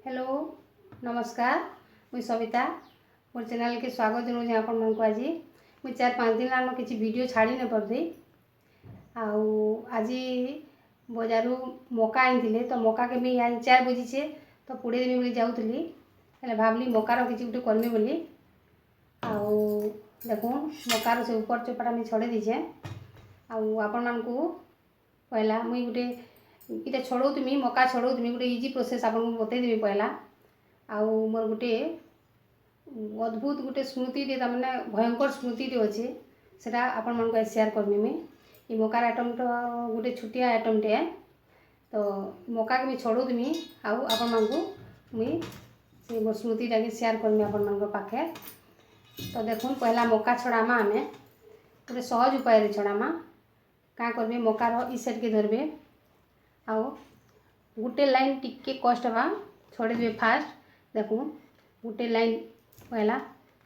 Hello नमस्कार मुई सविता मोर channel के स्वागत जनाऊँ आपण मानक आज मुई 4-5 दिन आन किसी वीडियो छाड़ी न पड़ती आज बजारू मका आनी तो मका के भी 4 बजीचे तो पुड़े देवी बोली जाऊली भावली मकार किसी गोटे करमी बोली देखो मकार से ऊपर चोपाटा मुझे छड़े दीचे आपण मानू पहला मुई गोटे इटा छड़ौमी मका छड़ौमी गोटे इजी प्रोसेस आपको बतईदेवी पहला मोर गोटे अद्भुत गोटे स्मृति मैंने भयंकर स्मृति अच्छे से आपण मानक शेयर करमी मुई ये मकार आइटम तो गोटे छुटिया आइटम टे तो मका के मुझे छड़ौमी आपण मानू मुई से मोर स्मृतिटा के शेयर करमी आपण मानक पाखे तो देखो पहला मका छड़ामा आम गोटे सहज उपाय छड़ामा क्या करेंगे मकार ई साइड के धरबे आउ गोटे लाइन टिके कष्ट हवा छोड़े देवे फास्ट देखो गोटे लाइन पहला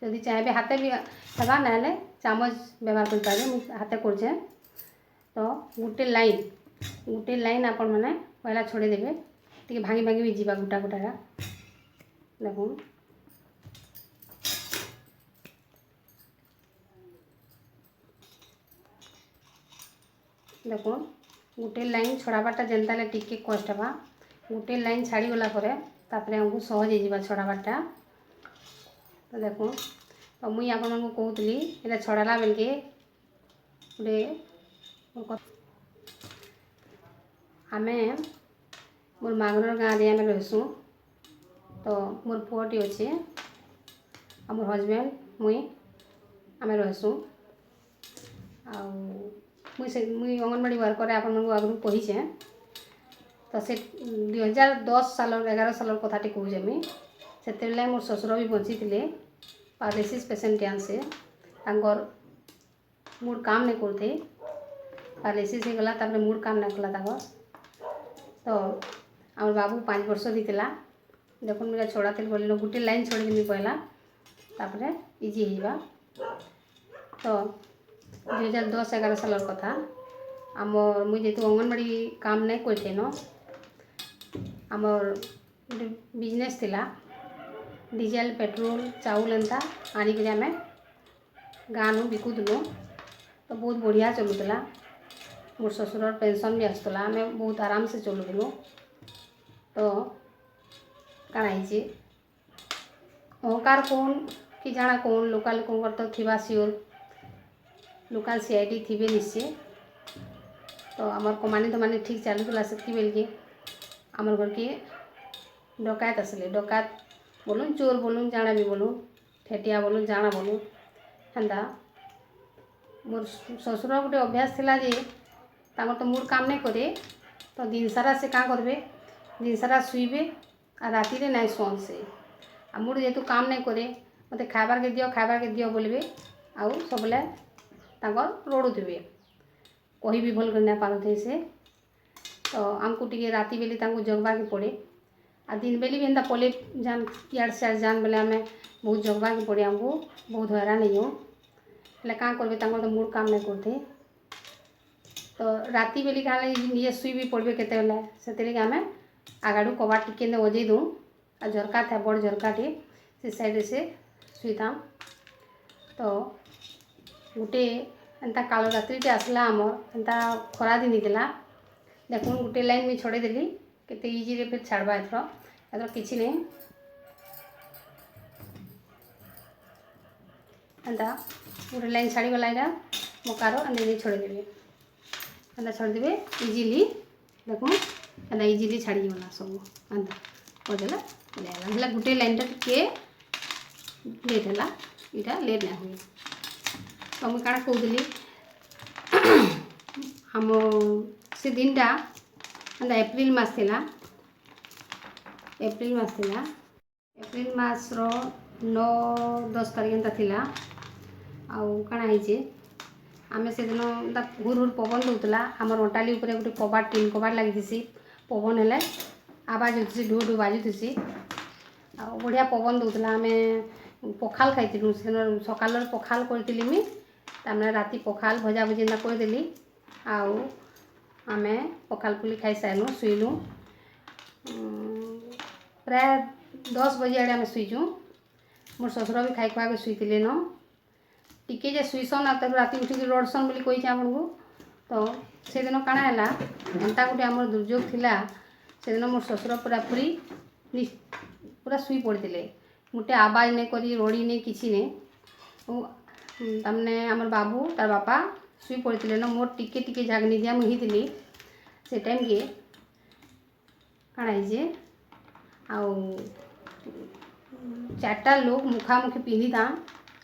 जदि चाहे हाथे भी हवा ना चामच व्यवहार कर पारे हाथे कर तो गोटे लाइन आपण मैंने पहला छोड़े देवे टी भांगी भांगी भी जीवा गोटा गोटा देखो देखो गोटे लाइन छड़ाबाटा जेनता टिके कष्ट हवा गोटे लाइन छाड़ी गला तापर हमको सहज हो छड़ाबाटा तो देखो तो मुई आप कहूली ये छड़ाला बेल के आमे मोर मागनर गाँव रे आमे रहसु तो मोर पुअटी अच्छे आ मोर हजबैंड मुई आमे रहसु मुई अंगनवाड़ी वर्कर आप आगु कहीचे तो से 2010 साल 11 साल कथाटी कहूचे मुई से मोर ससुर भी बची थे पैरालिसिस पेसेंट से मूड काम नहीं करते पैरालिसिस हो गला मूड काम नहीं कला तो आम बाबू 5 वर्ष दीला देखो मुझे छड़ा थे बोल गोटे लाइन छोड़देमी पहला तापर इजी होगा तो 2010-11 साल कथा आम मुझे अंगनवाड़ी काम नहीं करते न आमर गोटे बिजनेस थिला डीजेल पेट्रोल चाउल एंता आनिक आम गाँव बिकुलु तो बहुत बढ़िया चलूला मोर ससुर पेंशन भी आसला आम बहुत आराम से चलुलु तो काना अहंकार कौन कि जाना कौन लोकाल लोक तो थिबा सियोर लोकाल सीआईडी थे निश्चय तो आमर कमानी धमानी ठीक चलूला से बेल के आमर घर के डकायत आसले डकायत बोलूँ चोर बोलूँ जाना भी बोलूँ ठेटिया बोलूँ जाना बोलूँ हेन्ता मोर ससुर गोटे अभ्यास थिला जे तांकर तो मूड काम नहीं करे तो दिन सारा से क्या करेंगे दिन सारा शुइबे आ राति रे नहीं सोन से आ मूड जेतु काम नहीं करे मत खाबार के दियो बोलबे आउ सबले तांकर रोड़ुवे कही भी भल कर नहीं पारुथे से तो आमको टी राति बेली जगवा के पड़े आ दिन बेली भी एंता पले जान इाड़ सियाड़ जान बेले आम बहुत जगवा के पड़े आमको बहुत हैरान हो क्या करेंगे तो मूड काम नहीं करते तो राति बेली क्या निजे शुई भी पड़े केते से आम आगाड़ू कबाड़ टिके वजे दूँ आ झरका था बड़ झरकाटे से साइड से शुईता तो गोटे एंता काल रात्रि आसला आमर एंता खरा दिन होता देखो गोटे लाइन भी छड़े देली केते इजी रे फिर छाड़बा एथर किसी नहीं एंता गोटे लाइन छाड़ी गला यहाँ मकार एंता छड़ेदेवे एंता छड़देवे इजिली देखो एंता इजिली छाड़ी गला सब एंता करदेला गोटे लाइन टे लेट है यहाँ लेट ना हुए तो मुझे क्या कहूली आम से दिनटा एंता एप्रिल मास थिला एप्रिल मासर 9-10 तारीख एंता थिला काना होइचे आम से दिन हुर हुर पवन दूला आम अंटाली उपर गोटे कबाड़ टीन कबाड़ लगी पवन हेले आवाज होती ढू ढू बाजुसी बढ़िया पवन दूला आम पखाल खाई सकाल पखाल करी मुई तमें राति पखाल भजा भुजी एंता करदेली आम पखाल पुली खाई सारूँ शुइलु प्राय 10 बजे आड़े आम शुईचु। मोर ससुर भी खाई खुआ के शुईले न टिके जे शुईसन आ राति उठिक रड़सन बोली कही आपको। तो से दिन काଣା है एंता गोटे आम दुर्योग थिला से दिन मोर ससुर पूरापूरी पूरा शुई पड़ते मोटे आवाज नहीं करी रड़ी नहीं किसी नहीं तमने आमर बाबू तार बापा शुई पड़ते न मोर टिके टिके झागनी दिया मुही थी से टाइम के काଣା है आउ 4टा लोग मुखामुखी पिंधि था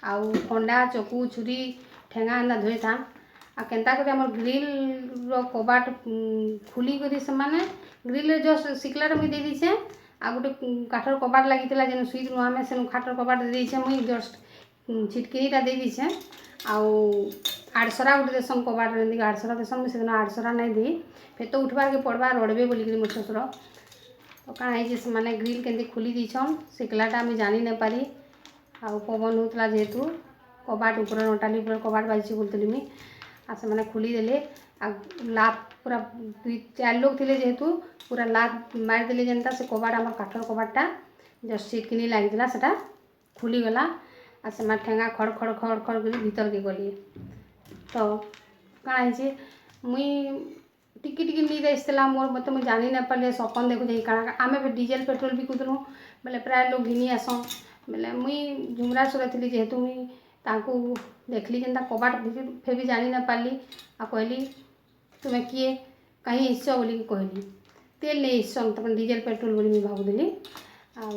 आउ खंडा चकू छुरी ठेंगा एंता धोई था आ केन्ता कर आम ग्रिल कबाट खुली करी से माने ग्रिल जस्ट शिकलार मुई दे दीछे आ गोटे काठर कबाट लगी जेन सुईचु आम से काठर कबाट दे दीछे मुई जस्ट छिटकिनीटा दे दीछे आउ आड़सरा गोटे देसन कबाट एमती आड़सरा देसन मुझे दिन आड़सरा नहीं दी फिर तो उठबार के पड़वा रड़बे बोलिक मोर ससुर। तो काଣା है से माने ग्रिल केमती खुली दीछन शिकलाटा मुझे जानी नहीं पारी आउ पवन होता जेहेतु कबाट ऊपर नटाली ऊपर कबाट बाजी बोलती मुई आ से माने खुली देले आ लाभ पूरा 2-4 लोग थे जेहेतु पूरा लाभ मारिदेले जेनता से कबाट आम काठर कबाटा जस्ट छिटकिनी लगी से खुलीगला आ से ठेंगा खड़ खड़ खड़ खड़ कर भीतर के गली। तो काଣା है मुई टिकी टिकी नी जाइला मोर मत मुझे जानी ना पारे सपन देखु जाई काଣା आम डीजेल पेट्रोल बिकुलु बोले प्राय लोग घिनी आसन बोले मुई झुमरा सुरा थी जेहेतु मुई ताकू देखली जेनता कबाट फिर भी जानी ना पारली आ कहली तुम्हें किए कहीं इस बोलिक कहली तेल नहीं इसन तुम डीजेल पेट्रोल बोली मुझे भावुली आउ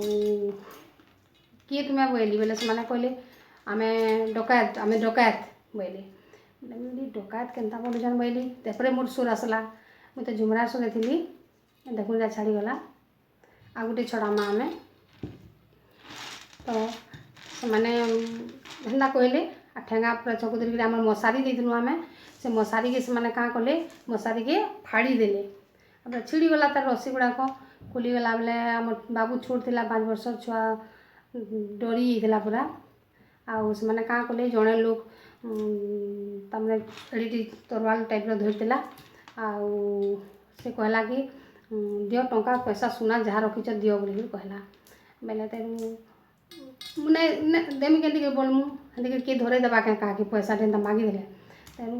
किए तुम्हें बोली बोले से मैंने कहले आम डकायत बोले डकायत केन्ता बोल जान बोली तेपरे मोर सुर आसला मुझे तो झुमरा सुरे थी देखुन जा छाड़ीगला आ गोटे छड़ा माँ आमे तो मैंने हेन्ता कहले आ ठेंगा पूरा चकु धरिक आम मशारी देलु आम से मशारी के से क्या कले मशारी के फाड़ी देले अब छिड़ीगला तार रस्सी गुड़ाक खुलीगला बेले आम बाबू छोट थिला 5 वर्ष छुआ डरी जाइला पूरा आउ से क्या कले जड़े लोग तमने एडी तरवाल टाइप धरला आउ से कहला कि दियो टंका पैसा सुना जहाँ रखीच दियो बोली कहला बेले तेरू मुझे देमी के बोलमु हेल्दी किए धरे देवा क्या पैसा टेन मागिदे तेणु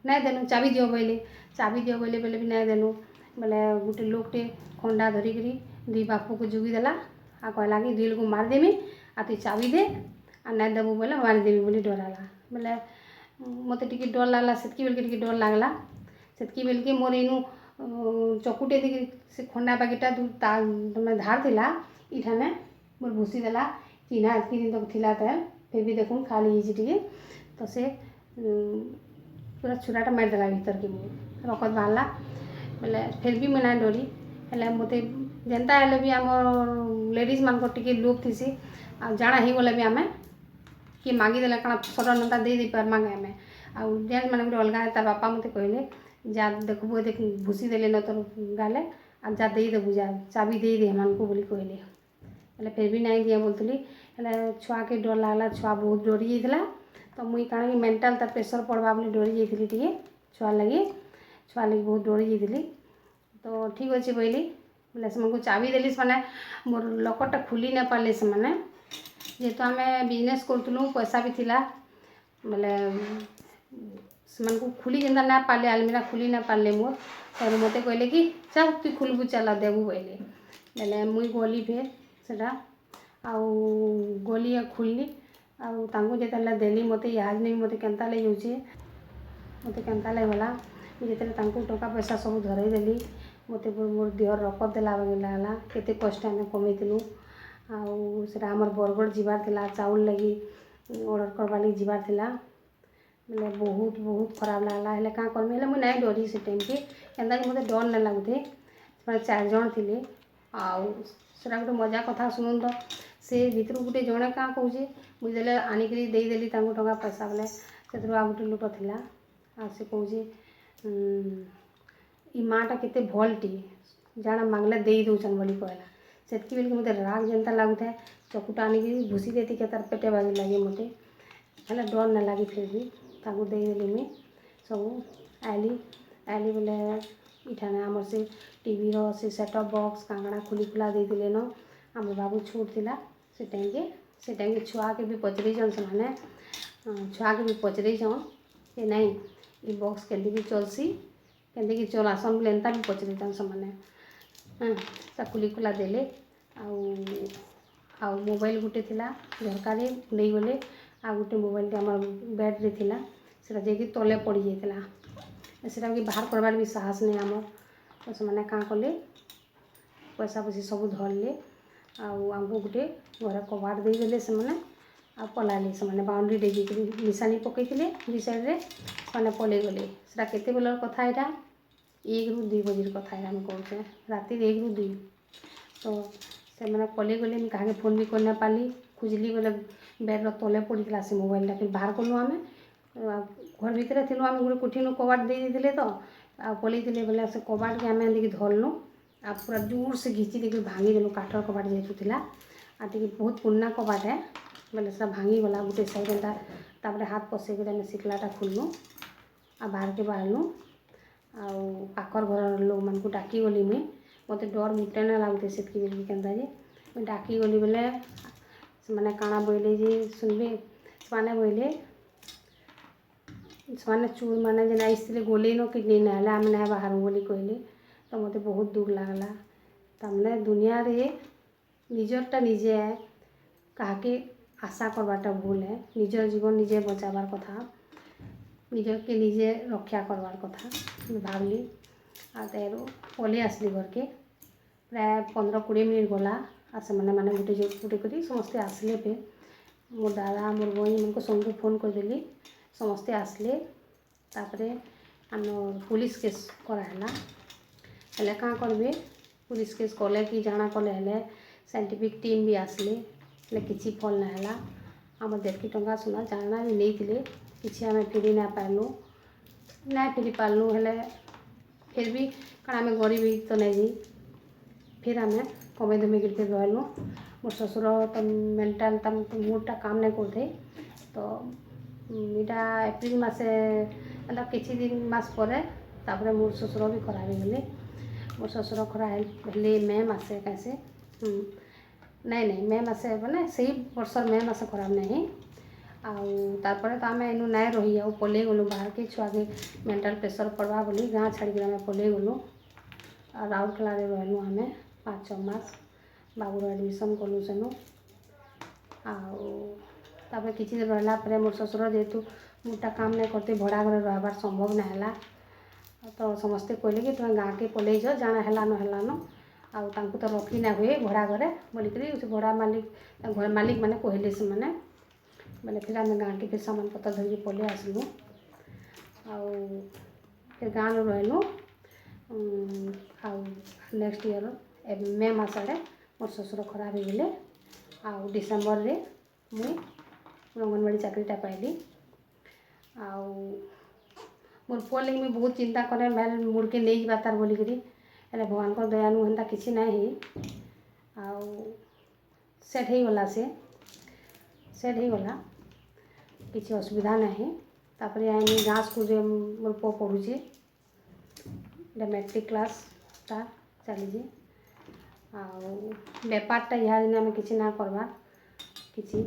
नहीं देनु चाबी दियो बोले बोले भी नहीं देनु बोले गोटे लोकटे खंडा धरिक दी बापू को जुगीदेला आ कहला कि दिल को मारदेमी आ तु चाबी दे आ नहीं देबू बोले मारिदेवी बोली डराला बोले मत टी डर लगला से बेल डर लगला से बेल के मोर इनू चकुटे दी से खंडा बागीटा तुम धार थिला इठाने मोर भूसी देला चिन्हा एतकी दिन तक थिला फिर भी देखून खाली टे तो से पूरा छुराटा मारिदेला भीतर के मुझे रकत बाहरला बोले फिर भी मुझे डरी हेल्ले मत जेनता हेल्ले भी आम लेडीज मान टे लोभ थी आ जाना ही गले भी आम किए मागिदेला क्या सडन एंता दे पार्मा आम आउ जेन्स मैंने गोटे अलग तार बापा मत कहले जा देखबू देख भूसी देले न तोर गाले आ जा देदेबू जा चाबी दे हेमान को बोली कहले हेल्ले फिर भी नहीं दिया बोलती हेल्ले छुआ के डर लगला छुआ बहुत डरी जाइला तो मुई काଣା कि मेंटल तार प्रेसर पड़वा बोली डरी जाइली टे छुआ लगी बहुत डरी जाइली तो ठीक अच्छे बोली बोले से चाबी देली से माने मोर लकटा खुली ना पारे से माने जेहेतु आम बिजनेस करूँ पैसा भी थिला बोले से खुली जेनता ना पारे आलमीरा खुली ना पारे मोर तो मत कहले कि चल तु खुलबू चल देबू बोले बोले मुई गली फिर से आउ गली खुलली आउ जिते देली मत याद नहीं मत केन्ता लगे जाऊे मत केन्ता लगला जिते टंका पैसा सब धरईदेली मत मोर देह रकत देला लगला केते कष्ट आम कमेलु आउ से आमर बरगढ़ जीवार थिला चाउल लगी ऑर्डर करवा लगी जीवार थिला बोले बहुत बहुत खराब लगला हेल्ले क्या करमी हेल्ले मुझे नहीं डरी से टाइम के केन्ता कि मत डर नहीं लगुथे 4 जन थे आउ सेटा गोटे मजा कथा शुणु तो से भितर गोटे जड़े क्या कहे बुझे आनिक देदेली टंका पैसा बोले से आ गोटे लोक थिला आ से कहे माँटा केते भलटी जाना मांगले दे दौन बोली कहला से बेल के मत राग जेनता लगुए चकुटा आनिक भूसी देती के तार पेटे बागी लगे मत हेल्ले डर ना लगी फिर भी देदेली मुई सब आइली बोले इठाने आमर से टीवी रो से सेटअप बॉक्स कांगड़ा खुली खुला देदेले न आम बाबू छोट थिला से टाइम के छुआ के भी पचरेछन से छुआ के भी पचरेछन कि नहीं ये बॉक्स केंदी चलसी केंदी चलासन बोले एंता भी पचरेछन से खुली खुला देले आउ मोबाइल गुटे थिला झरकार नहीं गले आ गोटे मोबाइल आम बेड्रे थिला सेटा जाकि तले पड़ जाता सेटा कि बाहर करवार भी साहस नहीं आम तो से क्या कले पैसा पैसी सब धरले आमको गोटे घर कबाड़ देदेले से आ पलाले से बाउंड्री डेगी निशानी पकई दी साइड्रे से पलि गले सेटा केते बेलर कथा यहाँ 1 ରୁ 2 बजे कथा आम कहे राति 1 ରୁ 2 तो से मैंने पलि गले क्या फोन भी करना पाली खोजली बोले बेड्र तले पड़ा से मोबाइलटा फिर बाहर कलु आम घर भितर थी आम गोटे कोठी कबाड़ देते तो आ पलि बोले से कबाड़ के आम धरलु आ पूरा जोर से घिची देखिए भांगीदेलु काठर कबाड़ जेहेतु थी आ टी बहुत पुराना कबाड़ है बोले से भांगीगला गोटे साइड एंता हाथ पसैक आम सिकलाटा खोलनु आ बाहर के बाहरलु आखर घर लोक मान डाकी गली मुई मत डर मुटे ना लगुते से केन्ता जे डाकी गली बोले से काଣା बोले जे सुनबे से बोले से चोर मैंने जेन आसते गोले न कि नहीं ना आम ना बाहर बोली कहले तो मत बहुत दुख लगला तमें दुनिया रे निजरटा निजे काके आशा करवाटा भूल है निजर जीवन निजे बचाबार कथा निजर के निजे रक्षा करवार कथा भावली आर पलि आसली घर के प्राय 15-20 मिनट गला आ से मैंने गोटे गोटे कर समस्ते आसले पे मोर दादा मोर बई मन को सबको फोन करदेली समस्ते आसले तापरे आम पुलिस केस कराला हेले क्या करेंगे पुलिस केस कले कि जाना कले हेले साइंटिफिक टीम भी आसले हेले किसी फल ना आम 1.5 टंका सुना जाना भी नहीं किसी आम फेरी ना पार्लु ना फेरी पार्लु हेले फिर भी कारण आम गरीब तो नहीं फिर आम कमे धमे कर रहलु मोर ससुर तो मेंटाल मूडटा काम नहीं करते तो इटा एप्रिल मासे मतलब किसी दिन मास पर मोर ससुर भी खराब हो गले मोर ससुर खराब हेले मे मासे कैसे नहीं मे मासे मैंने से वर्षर मे मासे खराब नहीं आउे तो आम इनू ना रही पलि गलु बाहर के छुआ के मेंटाल प्रेसर पड़वा बोली गाँ छाड़ी आम पलि गलु राउरकेला रहलु आम 5-6 मास बाबूर एडमिशन कलु सेनु आउे किसी दिन रहा मोर ससुर जेहेतु मुटा काम नहीं करते भड़ा घर रहार संभव ना तो समस्ते कहले कि तुम गाँ के पलि जाओ जाना है न आउे तो रखी ना हुए भड़ा घरे बोलिक भड़ा मालिक घर मालिक मैंने कहले से मैंने बोले फिर आम गाँ के फिर सामान पत्र धरिक पलि आसलु फिर गाँ रहलु नेक्स्ट ईयर मे मास आड़े मोर ससुर खराब हो गले डिसेम्बर रे मुई अंगनवाड़ी चाकरीटा पाइली मोर पुआ लगे मुझे बहुत चिंता करे मैल मुड़ के नहीं जा तार बोलिक हेले भगवान को दयानु हेन्ता किसी ना सेट हो गला से सेट हो गला किसी असुविधा नहीं तापर आई गाँ स्कूल मोर पुआ पढ़ुचे मैट्रिक क्लास ता चलीजे बेपारटा यहाँ दिन आम कि ना करवा किसी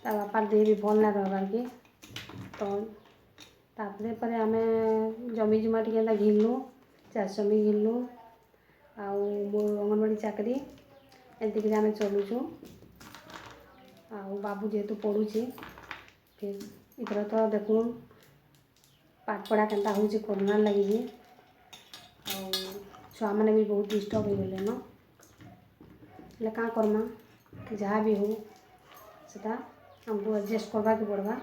बापार देह भी भल ना रहार के तो तापर आम जमी जुमा टी घिनलु चाष जमी घिनलु मोर अंगनवाड़ी चाकरी एमती आम चलुचु बाबू जेहेतु पढ़ुचे फिर इधर तो देखु पाठ पढ़ा केन्ता हो कोरोना लगी छुआ मैंने भी बहुत डिस्टर्ब हो गले न हेल्ले क्या करमा जहाँ भी हो सेटा हमको एडजस्ट करवा के पड़वा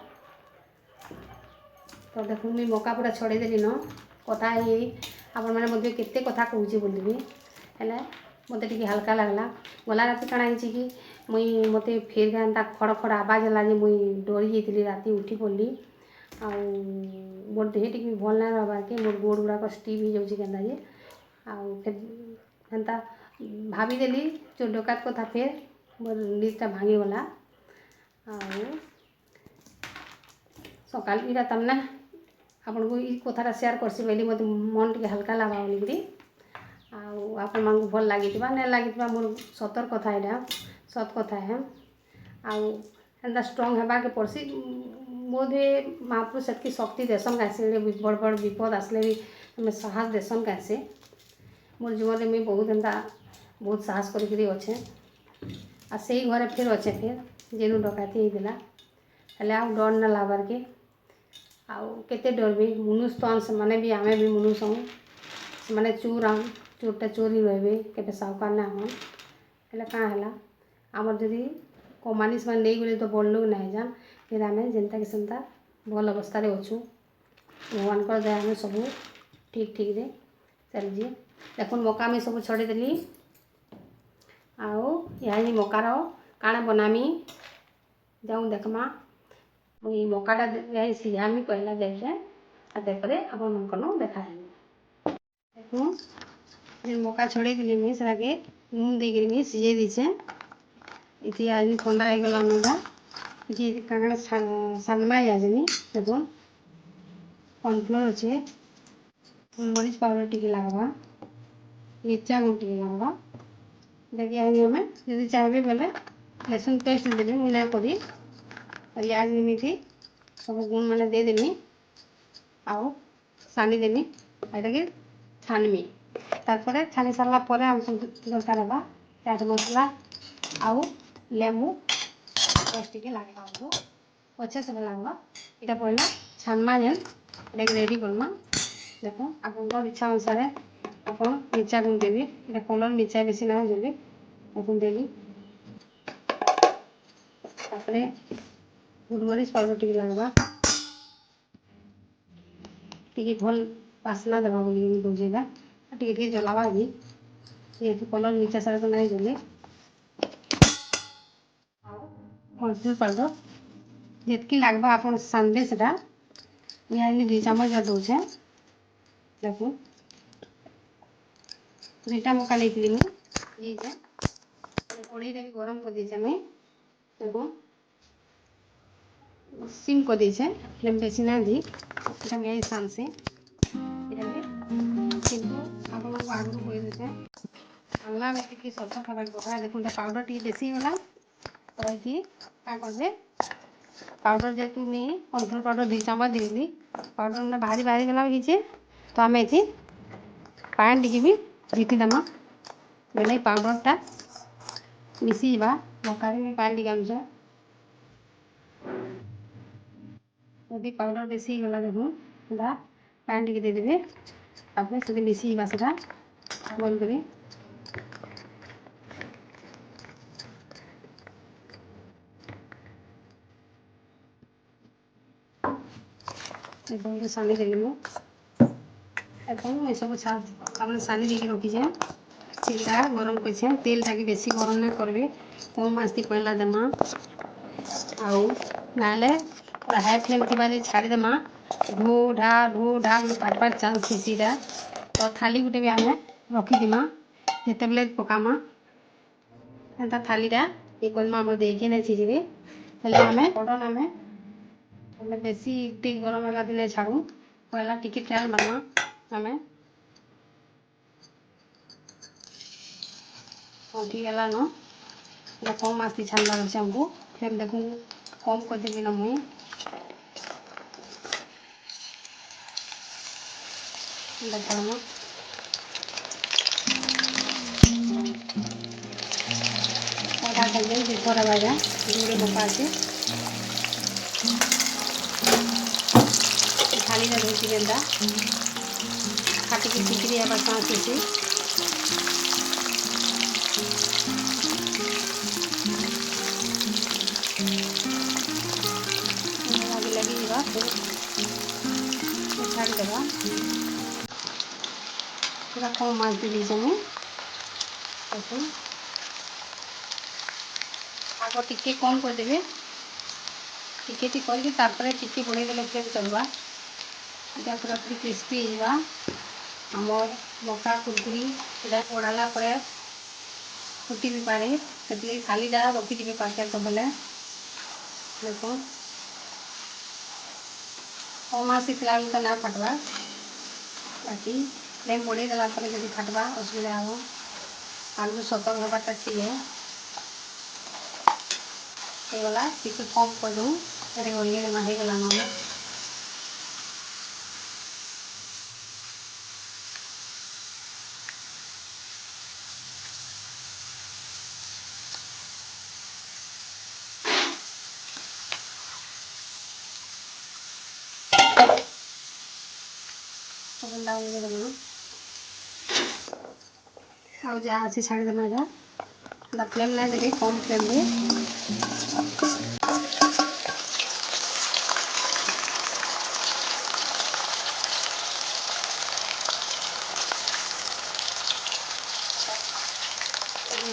तो देखो मुझे मौका पूरा छड़ेदेली न कथा आपण मैंने केते कथा कहूचे बोलिए हेल्ले मत टी हल्का लगला गला राति काଣା ହେଇଛି कि मुई मत फिर एंता खड़ खड़ आवाज है मुई डरी जाती राति उठी पड़ली मोर देह टी भल ना रहा के मोर गोड़ गुड़ाक स्टिफ हो जाऊँगी केन्ता जे फिर एंता भावीदेली चोर डकात कथा फिर मोर निजटा भांगीगला सकाल इरा तमने आपन को कथाटा शेयर करसी बोली मत मन टी हल्का लगा बोलिकी आपण मानकु भल लागिथिबा नै लागिथिबा मोर सतर कथा एटा सत कथा है एंता स्ट्रंग हेबा के पड़सी बोधे महापुरुष सेतकी शक्ति देसन कैसे बड़ बड़ विपद आसले भी हमें साहस देसन कैसे मोर जीवन में बहुत एंता बहुत साहस करी अच्छे आ से घरे फिर अच्छे फिर जेनु डकाती होता हेल्ले आउ डर ना लाबार के आउ केते डरबे मनुष्य तो से माने भी आमे भी मनुष्य हूँ से माने चोरटा चोर ही रहे केते साहूकार ना हन हेल्ले काँ है आमर जदि कमानी से नहीं गले तो बड़ लोग नहीं जान फिर आम जेनता कि सेमता भल अवस्था अच्छू भगवान दया हमें सब ठीक ठीक रे चलजे देख मका में सब छड़ेदेली आउ यहाँ मकार काଣା बनामी जाऊँ देखमा मुई मकाटा यही सिझामी पहला जाइए आ देखरे अपन मन देखा देखूँ मका छड़े दिली मुई सेटाके नून देकर मुई सिझे दीचे इति आज ठंडा हो गला नूनटा इति काଣା सानमा आजनी देखो कॉर्नफ्लोर अच्छे मरीच पाउडर टिके लगवा मिर्चा गुंड टिके लगवा देखिए हमें यदि चाहिए बोले लहसुन पेस्ट देवी मुझे करी प्याज मिठी सब गुण मैंने देदेमी आउ सानी देमी एटा कि छानमी तारपरे छानी सारा पर हम सब दरकार है चाट मसला आउ लेमू पेस्ट टिके लगवा हमको अच्छे से लगवा इटा पहले छानमा जेन एटा रेडी करमा देखो आपन इच्छा अनुसार अपन मिर्चा गुंड देवी इटा कलर मिर्चा बेसी ना देवी अपन देवी तापरे गुलमरीच पाउडर टिके लगवा टिके भल बास्ना देवा बोली बुझेगा टिके टिके जलावा भी ये कलर मिर्चा सारा तो नहीं जले हल्दी पाउडर जितकी लगवा अपन सानबे सेटा यहाँ 2 चम्मच दौचे देखो 2टा मका लेती मुझे कढ़ई भी गरम कर दीचे मैं देखो सिम कर दीचे फ्लेम बेसी ना दी इटा मैं सान से किंतु आप लोग आगु कह देते अल्लाह में टी सफा खावा कथा देखो पाउडर टी बेसी गला तो ये क्या कर दे पाउडर जेतु नहीं कॉर्नफ्लोर पाउडर 2 चम्मच देली पाउडर में भारी भारी गला भिजे तो आम ये पान टी भी जीती दमा बेले पाउडरटा मिसी जा मकारे में पान टी आमचा यदि पाउडर बेसी गला देखो दा पान टी देदेवे तापर से मिसी जा सेटा बोल करी एकदम सानी देली मु एकदम ये सब छाड़ सानी देके रखीछे चिल्ला गरम कर तेल टाके बेसी गरम नहीं करबे कम आस्ती पहला देमा आउ नाले पूरा हाई फ्लेम थी छाड़देमा ढो ढा पाट पाट चांस सीधा तो थाली गुटे भी आम रखीदीमा जिते बेले पकामा एंता थालीटा ये कलमा आम देखे नहीं सीझे हेल्ले आम बड़न आम बेसी टी गरम है दिन छाड़ू पहला टिके तेल मारमा आम उठीगला न कम आस्ती छानबार अच्छे हमको फ्लेम देखूँ कम कर देवी ना मुई देखो पौधा खाइए देखो रवाजा जोड़े मका अच्छे थाली में धोती गेंदा खाटी की चिकरी है बस से छाड़ी देवा पूरा कम माछ दे दीजिए मुझे देखो आग टिके कम करदेवे टिके टी करके तापर टिके बढ़े देले फ्लेम चलवा इटा पूरा पूरी क्रिस्पी होगा आमर मका कुरकुरी इटा पड़ाला फुटी भी पारे से खाली दा रखी पाके सब बेले देखो कम आसी फिलहाल तो ना फटवा बाकी फ्लेम बढ़े देला पर जब फाटवा असुविधा हम आलू सतर्क हबार्टा ठीक है टिके कम कर दूँ ओल्ले होगला ना ଆଉ ଯାହା ଅଛି ଛାଡ଼ିଦେମା ଏଇଟା ଫ୍ଲେମ୍ ନାଇଁ ଦେବି କମ୍ ଫ୍ଲେମ୍ରେ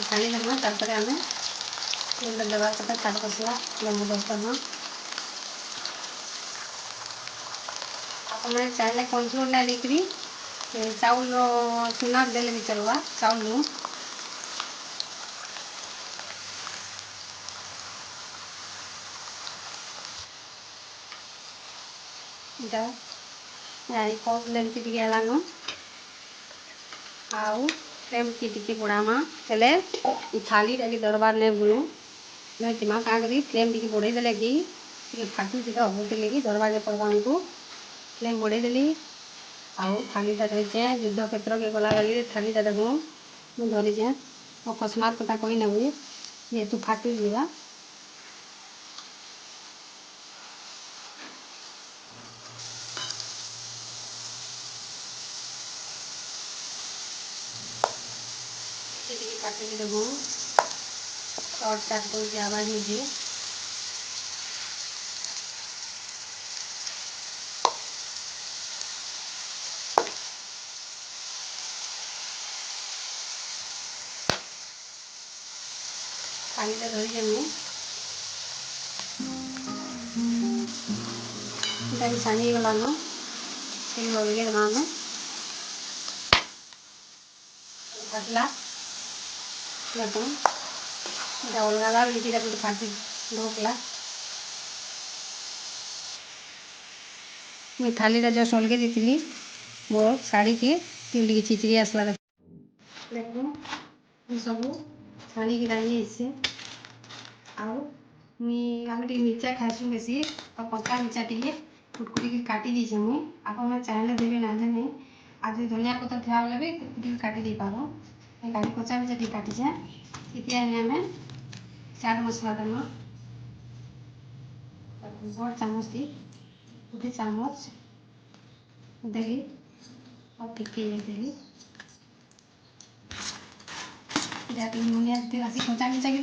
ଛାଣିଦେମା ତାପରେ ଆମେ ଯେନ୍ଟା ଦେବା କଥା ଚାଟ୍ ମସଲା ଲେମ୍ବୁ ରସ ଦେମା आपने चाहे कॉर्नफ्लोर ना देकरी चाउल चुना देले भी चलवा चाउल इटा यानी कम फ्लेम टी टिके हलानो आउ फ्लेम की टिके बढ़ामा हेले ई थाली टाके दरबार ने गुनु नहीं तिमा का करी फ्लेम टिके बढ़ाई देले कि फाटू टिके हबुते कि दरबार पड़वा हमको फ्लेम बढ़ाई देली आउ थालीटा धरीचे युद्ध क्षेत्र के गला बेली थालीटा देखूँ मुझे धरीचे अकस्मात कथा कही नेबी जेहेतु फाटू जीवा काटी देखूँ शॉर्ट काट कर आवाज होगी थालीटा धरीचे मुझे छाणी गलानो से लगे देना फटला देखो अलगा बेटी फाटी ढोकला मुझे थालीटा जस्ट अलगे दी मोर शाढ़ी के टी चिचिरी आसला देखो सब छाणी की रांधि से आम मिर्चा खासू बेसी और पक्का मिर्चा टे कुटकुटी काटी दीचे मुझे आप चाहे देवे ना देने आज धनिया पत्र था भी काटी दे पार काटी कच्चा मिर्चा टी काटीचे इतने आम चाट मसला देमा बड़ चामच थी गोटे चामच देली और टिके देली जाती मुनिया आसी कच्चा मिर्चा की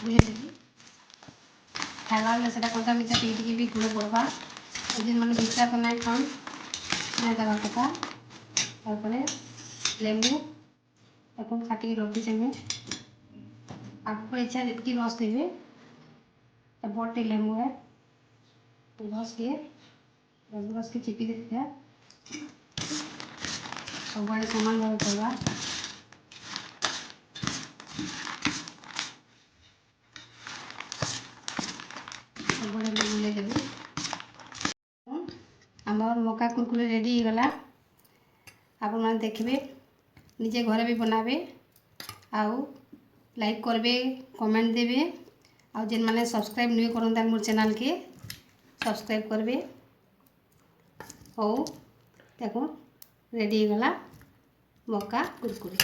बुझे देली खाइला बेले से कच्चा मिर्चा टिके भी गुड़ पड़वा जिन मैंने मिर्चा तो नहीं खान नहीं देवा कथा तारपरे लेंबू अपन काटिक रखी मुझे आपको इच्छा जितकी रस देवे बटे लेंबू है रस के रस के चिपी देते हैं सब समान भाव करवा आमर मका कुरकुरे रेडी गला आप देखिए निजे घरे भी बनाबे आउ लाइक करबे कमेंट देवे आउ जेन माने सब्सक्राइब नहीं करता मोर चैनल के सब्सक्राइब करबे हो देखो रेडी गला मका कुरकुरे।